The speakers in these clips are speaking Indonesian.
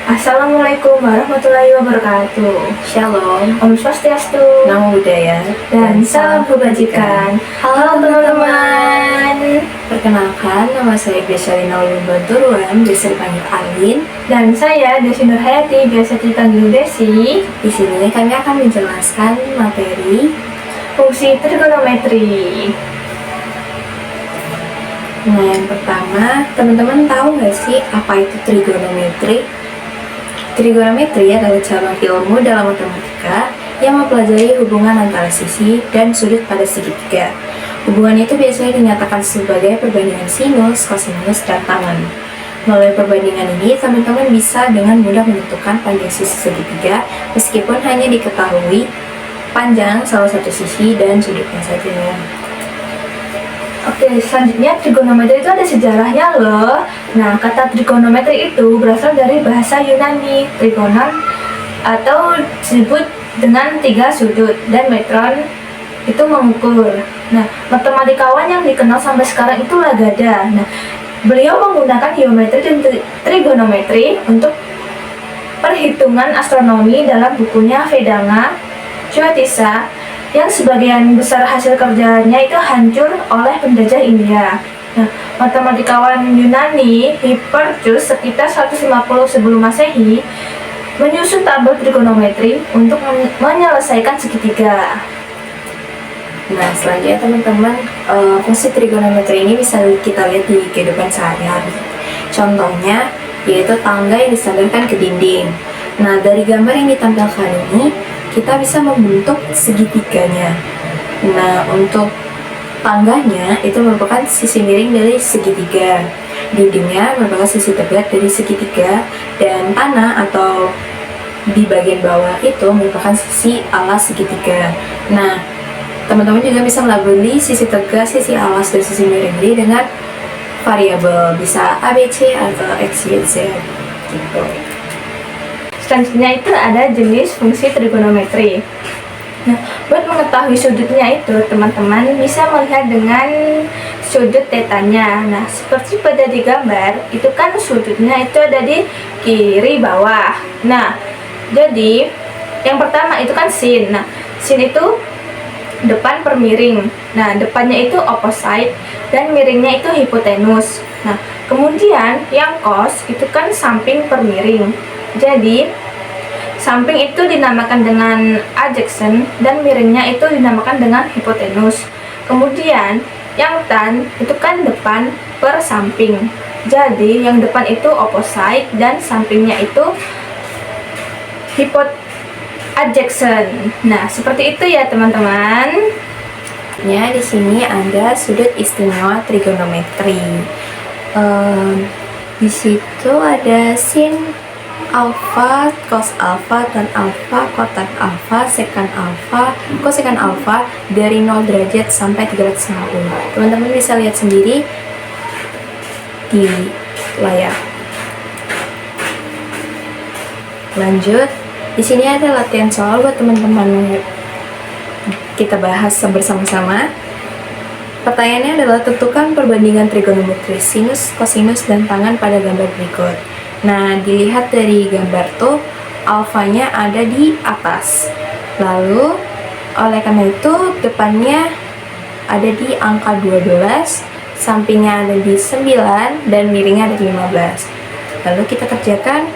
Assalamualaikum warahmatullahi wabarakatuh. Shalom, Om Swastiastu. Namo Buddhaya, Dan salam kebajikan. Halo teman-teman. Perkenalkan, nama saya Besyarina Ulumbanturuan, biasa dipanggil Alin. Dan saya Desi Nurhayati, biasa dipanggil Desi. Di sini kami akan menjelaskan materi. Fungsi trigonometri. Nah, yang pertama, teman-teman tahu nggak sih apa itu trigonometri? Trigonometri adalah cabang ilmu dalam matematika yang mempelajari hubungan antara sisi dan sudut pada segitiga. Hubungan itu biasanya dinyatakan sebagai perbandingan sinus, kosinus, dan tangen. Melalui perbandingan ini, teman-teman bisa dengan mudah menentukan panjang sisi segitiga meskipun hanya diketahui panjang salah satu sisi dan sudutnya saja. Oke, selanjutnya trigonometri itu ada sejarahnya loh. Nah, kata trigonometri itu berasal dari bahasa Yunani, trigonon atau disebut dengan 3 sudut, dan metron itu mengukur. Nah, matematikawan yang dikenal sampai sekarang itu Lagada. Nah, beliau menggunakan geometri dan trigonometri untuk perhitungan astronomi dalam bukunya Vedanga Jyotisa, yang sebagian besar hasil kerjanya itu hancur oleh penjajah India. Nah, matematikawan Yunani Hipparchus sekitar 150 sebelum Masehi menyusun tabel trigonometri untuk menyelesaikan segitiga. Nah, selanjutnya teman-teman, fungsi trigonometri ini bisa kita lihat di kehidupan sehari-hari. Contohnya, yaitu tangga yang disandarkan ke dinding. Nah, dari gambar yang ditampilkan ini, kita bisa membentuk segitiganya. Nah, untuk tangganya itu merupakan sisi miring dari segitiga, dindingnya merupakan sisi tegak dari segitiga, dan tanah atau di bagian bawah itu merupakan sisi alas segitiga. Nah, teman-teman juga bisa melabeli sisi tegak, sisi alas, dan sisi miring ini dengan variabel, bisa ABC atau X, Y, Z gitu. Selanjutnya itu ada jenis fungsi trigonometri. Nah, buat mengetahui sudutnya itu, teman-teman bisa melihat dengan sudut tetanya. Nah, seperti pada di gambar, itu kan sudutnya itu ada di kiri bawah. Nah, jadi yang pertama itu kan sin. Nah, sin itu depan per miring. Nah, depannya itu opposite dan miringnya itu hipotenus. Nah, kemudian yang cos itu kan samping per miring. Jadi, samping itu dinamakan dengan adjacent dan miringnya itu dinamakan dengan hipotenus. Kemudian, yang tan itu kan depan per samping. Jadi, yang depan itu opposite dan sampingnya itu adjacent. Nah, seperti itu ya, teman-teman. Ya, di sini ada sudut istimewa trigonometri. Di situ ada sin alfa, cos alfa, tan alfa, kotan alfa, sekan alfa, kosekan alfa dari 0 derajat sampai 360. Teman-teman bisa lihat sendiri di layar. Lanjut, di sini ada latihan soal buat teman-teman. Kita bahas bersama-sama. Pertanyaannya adalah tentukan perbandingan trigonometri sinus, kosinus, dan tangen pada gambar berikut. Nah, dilihat dari gambar tuh, alfanya ada di atas. Lalu, oleh karena itu, depannya ada di angka 12, sampingnya ada di 9, dan miringnya ada di 15. Lalu kita kerjakan,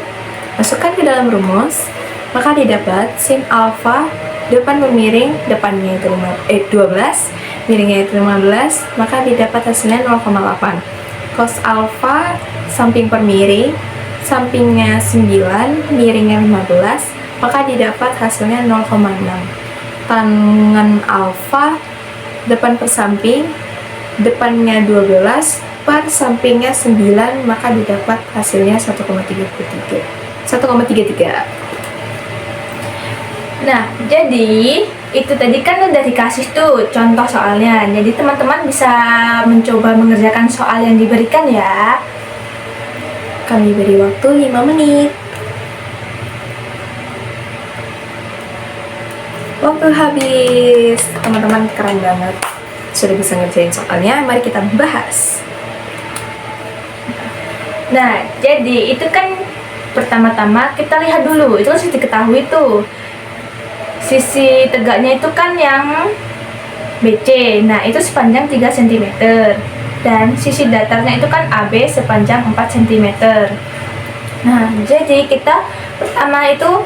masukkan ke dalam rumus, maka didapat sin alfa, depan bermiring, depannya itu 12, miringnya itu 15, maka didapat hasilnya 0,8. Cos alfa, samping per miring, sampingnya 9, miringnya 15, maka didapat hasilnya 0,6. Tangen alfa, depan per samping, depannya 12, per sampingnya 9, maka didapat hasilnya 1,33. Nah, jadi itu tadi kan udah dikasih tuh contoh soalnya. Jadi teman-teman bisa mencoba mengerjakan soal yang diberikan ya. Kami beri waktu 5 menit. Waktu habis. Teman-teman keren banget, sudah bisa ngerjain soalnya. Mari kita bahas. Nah, jadi itu kan pertama-tama kita lihat dulu, itu harus diketahui tuh. Sisi tegaknya itu kan yang BC, nah itu sepanjang 3 cm. Dan sisi datarnya itu kan AB sepanjang 4 cm. Nah, jadi kita pertama itu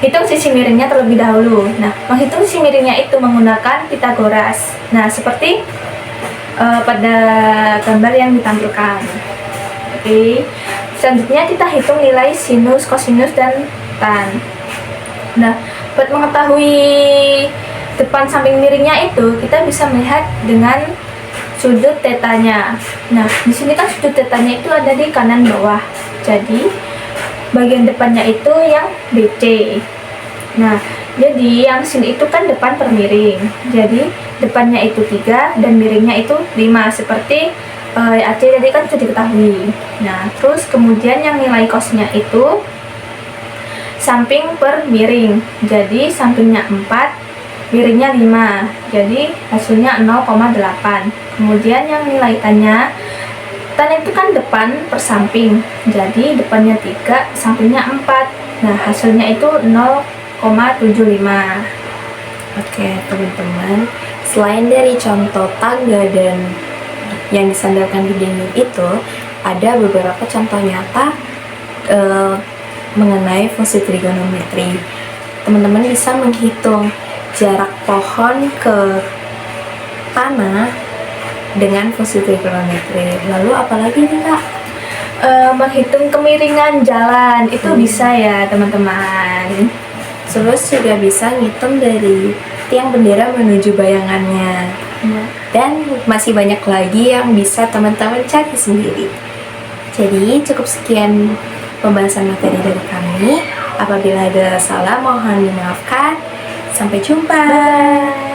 hitung sisi miringnya terlebih dahulu. Nah, menghitung sisi miringnya itu menggunakan Pitagoras. Nah, seperti pada gambar yang ditampilkan. Oke. Selanjutnya kita hitung nilai sinus, kosinus, dan tan. Nah, buat mengetahui depan samping miringnya itu, kita bisa melihat dengan sudut tetanya. Nah, di sini kan sudut tetanya itu ada di kanan bawah. Jadi, bagian depannya itu yang BC. Nah, jadi yang sini itu kan depan per miring. Jadi, depannya itu 3 dan miringnya itu 5 seperti AC tadi kan sudah diketahui. Nah, terus kemudian yang nilai cosnya itu samping per miring. Jadi, sampingnya 4, miringnya 5, jadi hasilnya 0,8. Kemudian yang nilai tannya, tan itu kan depan per samping, jadi depannya 3, sampingnya 4. Nah, hasilnya itu 0,75. Oke, teman-teman, selain dari contoh tangga dan yang disandarkan di dinding itu, ada beberapa contoh nyata mengenai fungsi trigonometri. Teman-teman bisa menghitung jarak pohon ke tanah dengan fungsi trigonometri. Lalu apalagi nih Kak? Menghitung kemiringan jalan itu bisa ya teman-teman. Terus juga bisa ngitung dari tiang bendera menuju bayangannya. Dan masih banyak lagi yang bisa teman-teman cari sendiri. Jadi cukup sekian pembahasan materi dari kami. Apabila ada salah mohon dimaafkan. Sampai jumpa. Bye.